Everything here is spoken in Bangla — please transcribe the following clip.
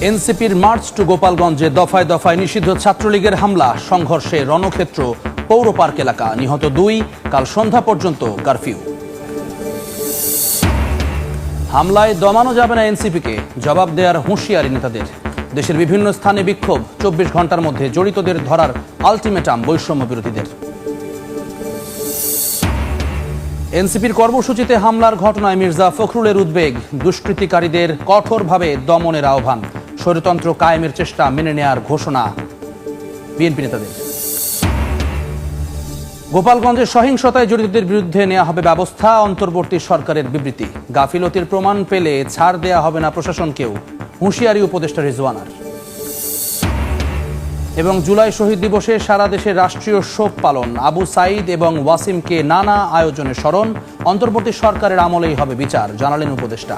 এনসিপির মার্চ টু গোপালগঞ্জে দফায় দফায় নিষিদ্ধ ছাত্রলীগের হামলা, সংঘর্ষে রণক্ষেত্র পৌর পার্ক এলাকা, নিহত 2, কাল সন্ধ্যা পর্যন্ত কারফিউ। হামলায় দমানো যাবে না এনসিপিকে, জবাব দেওয়ার হুঁশিয়ারি নেতাদের। দেশের বিভিন্ন স্থানে বিক্ষোভ, 24 ঘন্টার মধ্যে জড়িতদের ধরার আলটিমেটাম বৈষম্য বিরোধীদের। এনসিপির কর্মসূচিতে হামলার ঘটনায় মির্জা ফখরুলের উদ্বেগ, দুষ্কৃতিকারীদের কঠোরভাবে দমনের আহ্বান, স্বৈরতন্ত্র কায়েমের চেষ্টা মেনে নেয়ার ঘোষণা বিএনপি নেতাদের। গোপালগঞ্জে সহিংসতায় জড়িতদের বিরুদ্ধে নেওয়া হবে ব্যবস্থা, অন্তর্বর্তী সরকারের বিবৃতি। গাফিলতির প্রমাণ পেলে ছাড় দেয়া হবে না প্রশাসনকেও, হুঁশিয়ারি উপদেষ্টা রিজওয়ানার। এবং জুলাই শহীদ দিবসে সারা দেশে রাষ্ট্রীয় শোক পালন, আবু সাঈদ এবং ওয়াসিমকে নানা আয়োজনে স্মরণ, অন্তর্বর্তী সরকারের আমলেই হবে বিচার, জানালেন উপদেষ্টা।